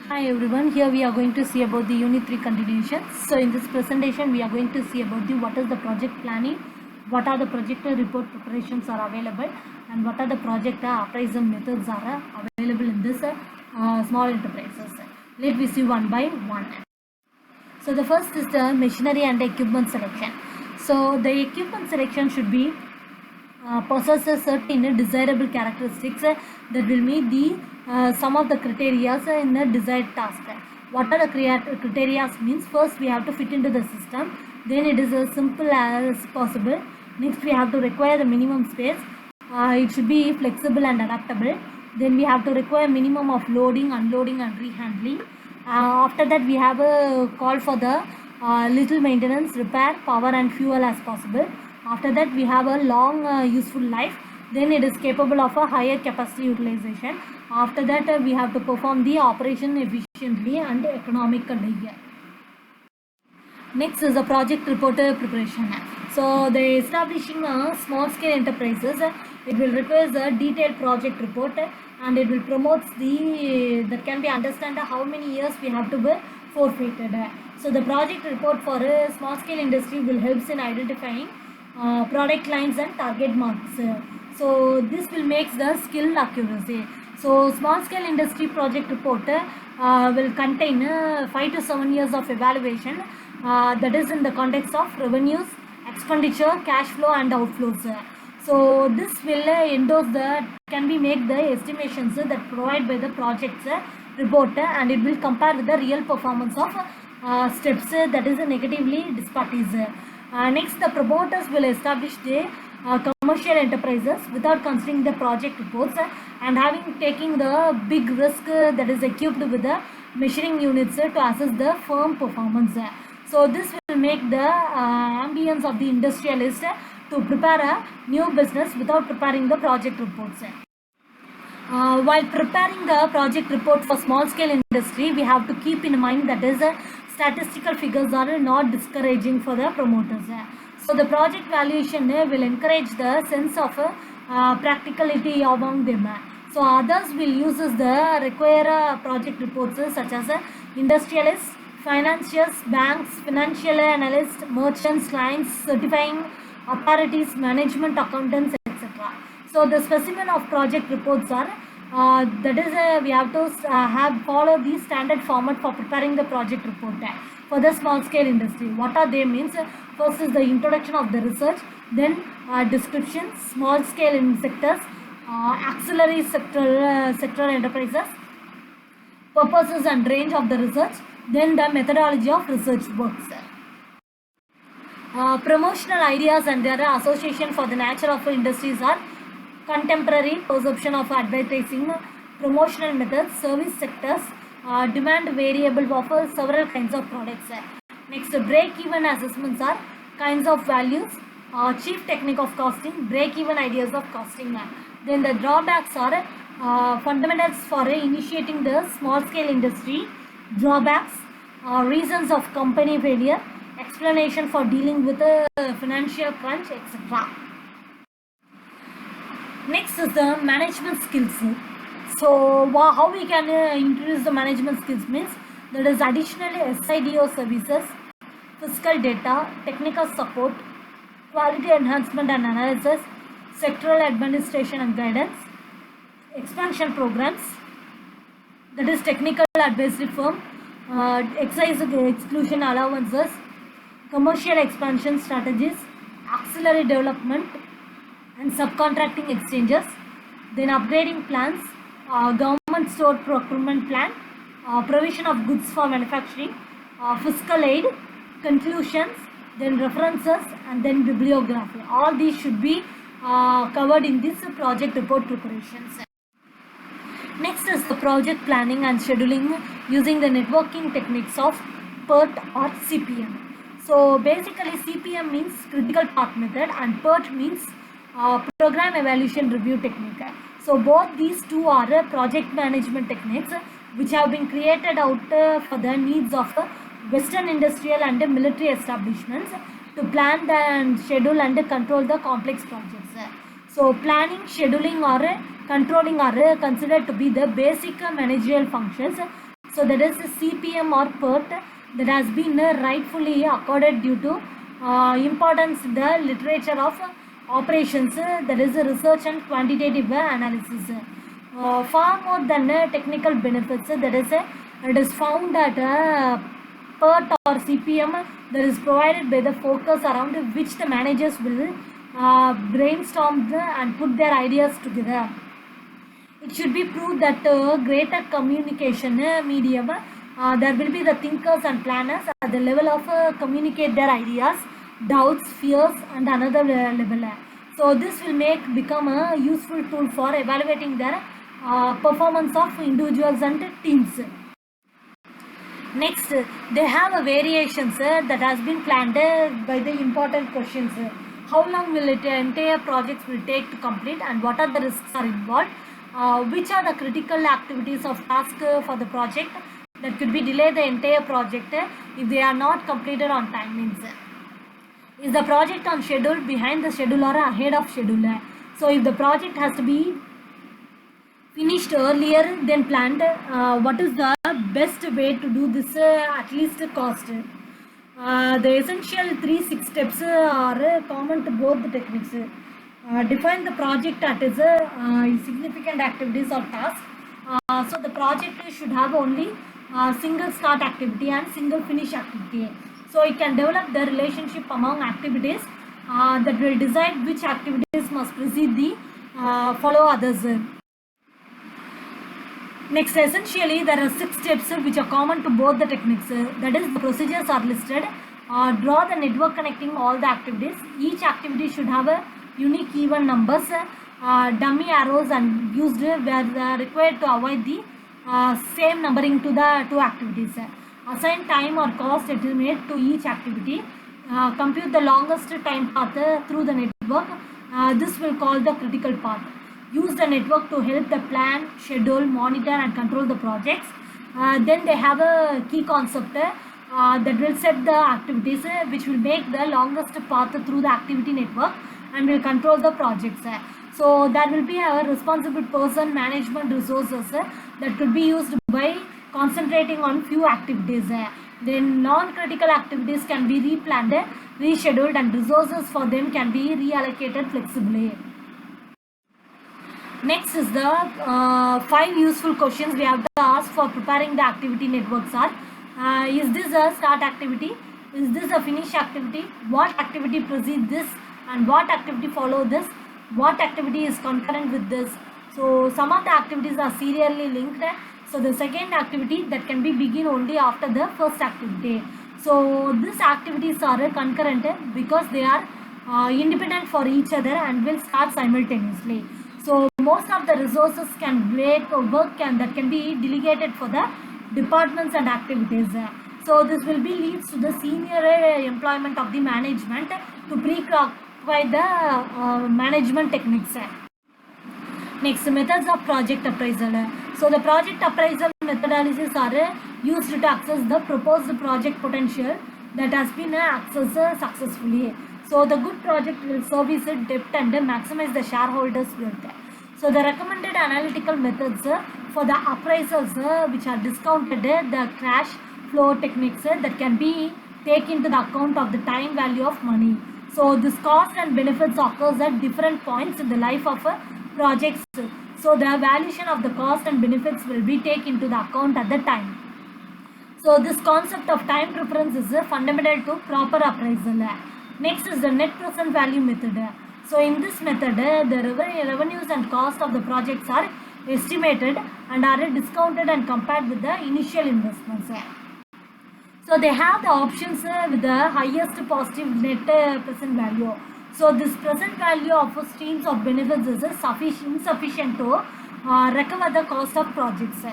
Hi everyone, here we are going to see about the Unit 3 continuation. So in this presentation we are going to see about what is the project planning, what are the project report preparations are available, and what are the project appraisal methods are available in this small enterprises. Let me see one by one. So the first is the machinery and equipment selection. So the equipment selection should be possesses certain desirable characteristics that will meet the some of the criteria in the desired task. What are the criteria means? First we have to fit into the system, then it is as simple as possible. Next we have to require the minimum space, it should be flexible and adaptable. Then we have to require minimum of loading, unloading and rehandling. After that we have a call for the little maintenance, repair, power and fuel as possible. After that we have a long useful life, then it is capable of a higher capacity utilization. After that we have to perform the operation efficiently and economically. Next is the project report preparation. So the establishing small scale enterprises, it will require a detailed project report and it will promote the that can be understand how many years we have to be forfeited. So the project report for a small scale industry will help in identifying product lines and target marks. So this will make the skill accuracy. So small scale industry project report will contain 5 to 7 years of evaluation, that is in the context of revenues, expenditure, cash flow and outflows. So this will endorse the can be make the estimations that provide by the projects report and it will compare with the real performance of steps that is negatively disparities. Next, the promoters will establish the commercial enterprises without considering the project reports and having taking the big risk that is equipped with the measuring units to assess the firm performance. So this will make the ambience of the industrialist to prepare a new business without preparing the project reports. While preparing the project report for small scale industry, we have to keep in mind that is statistical figures are not discouraging for the promoters. So the project valuation will encourage the sense of practicality among them. So others will use the require project reports such as industrialists, financiers, banks, financial analysts, merchants, clients, certifying authorities, management accountants, etc. So the specimen of project reports are that is we have to have follow the standard format for preparing the project report for the small scale industry. What are they means? First is the introduction of the research, then description, small scale in sectors, auxiliary sectoral enterprises, purposes and range of the research, then the methodology of research works. Promotional ideas and their association for the nature of industries are contemporary perception of advertising, promotional methods, service sectors, demand variable of several kinds of products. Next, break-even assessments are kinds of values, chief technique of costing, break-even ideas of costing. Then the drawbacks are fundamentals for initiating the small-scale industry, drawbacks, reasons of company failure, explanation for dealing with a financial crunch, etc. Next is the management skills. So how we can introduce the management skills means that is additionally SIDO services, fiscal data, technical support, quality enhancement and analysis, sectoral administration and guidance, expansion programs, that is technical advisory firm, excise exclusion allowances, commercial expansion strategies, auxiliary development and subcontracting exchanges, then upgrading plans, government store procurement plan, provision of goods for manufacturing, fiscal aid, conclusions, then references and then bibliography. All these should be covered in this project report preparations. Next is the project planning and scheduling using the networking techniques of PERT or CPM. So basically CPM means critical path method and PERT means program evaluation review technique. So both these two are project management techniques which have been created out for the needs of Western industrial and military establishments to plan and schedule and control the complex projects. So planning, scheduling or controlling are considered to be the basic managerial functions. So that is the CPM or PERT that has been rightfully accorded due to importance in the literature of operations, that is research and quantitative analysis. Far more than technical benefits, that is it is found that PERT or CPM that is provided by the focus around which the managers will brainstorm and put their ideas together. It should be proved that greater communication medium, there will be the thinkers and planners at the level of communicate their ideas, doubts, fears, and another level. So this will become a useful tool for evaluating their performance of individuals and teams. Next, they have a variations that has been planned by the important questions. How long will it entire projects will take to complete, and what are the risks are involved? Which are the critical activities of task for the project that could be delay the entire project if they are not completed on time? Means, is the project on schedule, behind the schedule, or ahead of schedule? So if the project has to be finished earlier than planned, what is the best way to do this at least cost? The essential 3-6 steps are common to both the techniques. Define the project as significant activities or tasks. So the project should have only single start activity and single finish activity. So it can develop the relationship among activities that will decide which activities must precede the follow others. Next, essentially, there are 6 steps which are common to both the techniques. That is, the procedures are listed. Draw the network connecting all the activities. Each activity should have a unique even numbers. Dummy arrows and used where they are required to avoid the same numbering to the 2 activities. Assign time or cost estimate to each activity. Compute the longest time path through the network. This will call the critical path. Use the network to help the plan, schedule, monitor, and control the projects. Then they have a key concept that will set the activities which will make the longest path through the activity network and will control the projects. So there will be a responsible person, management resources that could be used by concentrating on few activities. Then non-critical activities can be replanned, rescheduled, and resources for them can be reallocated flexibly. Next is the 5 useful questions we have to ask for preparing the activity networks are. Is this a start activity? Is this a finish activity? What activity precedes this? And what activity follow this? What activity is concurrent with this? So some of the activities are serially linked. So the second activity that can be begin only after the first activity. So these activities are concurrent because they are independent for each other and will start simultaneously. So most of the resources can work that can be delegated for the departments and activities. So this will be leads to the senior employment of the management to pre-provide the management techniques. Next, methods of project appraisal. So the project appraisal methodologies are used to access the proposed project potential that has been accessed successfully. So the good project will service it depth and maximize the shareholders' wealth. So the recommended analytical methods for the appraisals which are discounted, the cash flow techniques that can be taken into the account of the time value of money. So this cost and benefits occurs at different points in the life of projects. So the evaluation of the cost and benefits will be taken into the account at the time. So this concept of time preference is fundamental to proper appraisal. Next is the net present value method. So in this method, the revenues and cost of the projects are estimated and are discounted and compared with the initial investments. So they have the options with the highest positive net present value. So this present value of streams of benefits is insufficient to recover the cost of projects.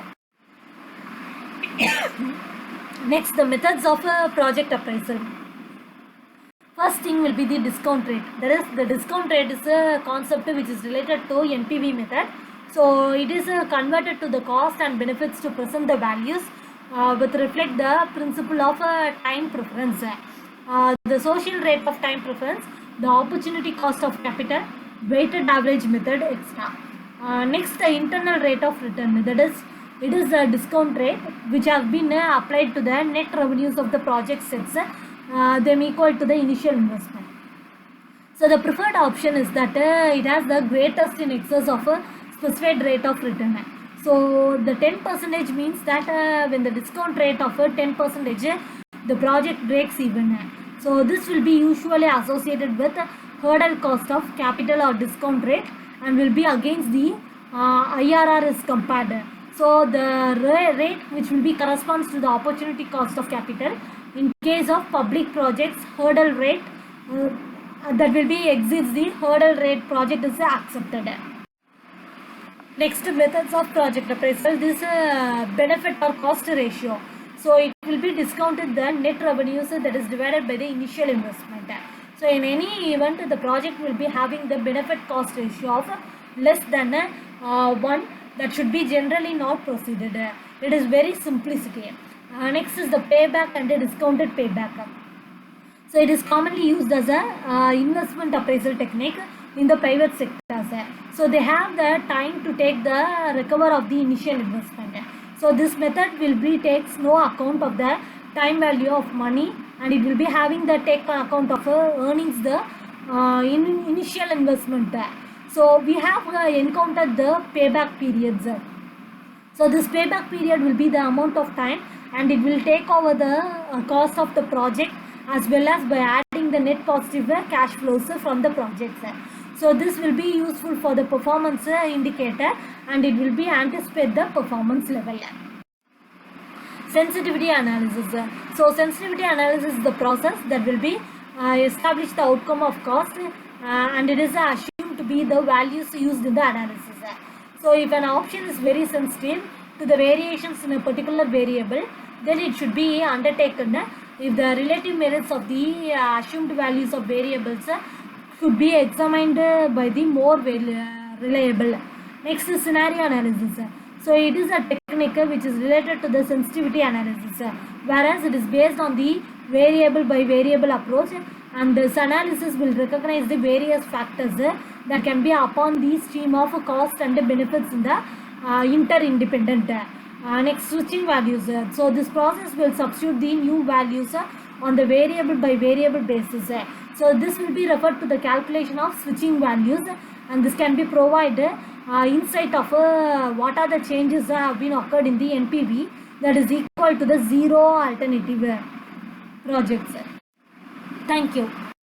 Next, the methods of project appraisal. First thing will be the discount rate. That is, the discount rate is a concept which is related to NPV method. So it is converted to the cost and benefits to present the values with reflect the principle of time preference. The social rate of time preference, the opportunity cost of capital, weighted average method, etc. Next, the internal rate of return. That is It is a discount rate which have been applied to the net revenues of the project sets them equal to the initial investment. So the preferred option is that it has the greatest in excess of a specified rate of return. So the 10% means that when the discount rate of 10%, the project breaks even. So this will be usually associated with hurdle cost of capital or discount rate and will be against the IRR is compared. So the rate which will be corresponds to the opportunity cost of capital. In case of public projects, hurdle rate that will be exceeds the hurdle rate project is accepted. Next, methods of project appraisal. This benefit or cost ratio. So it will be discounted the net revenues that is divided by the initial investment. So in any event, the project will be having the benefit cost ratio of less than 1. That should be generally not proceeded. It is very simplicity. Next is the payback and the discounted payback. So it is commonly used as a investment appraisal technique in the private sectors. So they have the time to take the recover of the initial investment. So this method will be takes no account of the time value of money, and it will be having the take account of earnings the initial investment. So we have encountered the payback periods. So this payback period will be the amount of time, and it will take over the cost of the project as well as by adding the net positive cash flows from the projects. So this will be useful for the performance indicator, and it will be anticipate the performance level. Sensitivity analysis. So sensitivity analysis is the process that will be establish the outcome of cost, and it is assumed to be the values used in the analysis. So if an option is very sensitive to the variations in a particular variable, then it should be undertaken if the relative merits of the assumed values of variables should be examined by the more reliable. Next is scenario analysis. So it is a technique which is related to the sensitivity analysis, whereas it is based on the variable by variable approach, and this analysis will recognize the various factors that can be upon the stream of cost and benefits in the interdependent. Next, switching values. So this process will substitute the new values on the variable by variable basis. So this will be referred to the calculation of switching values, and this can be provided insight of what are the changes that have been occurred in the NPV that is equal to the zero alternative projects. Thank you.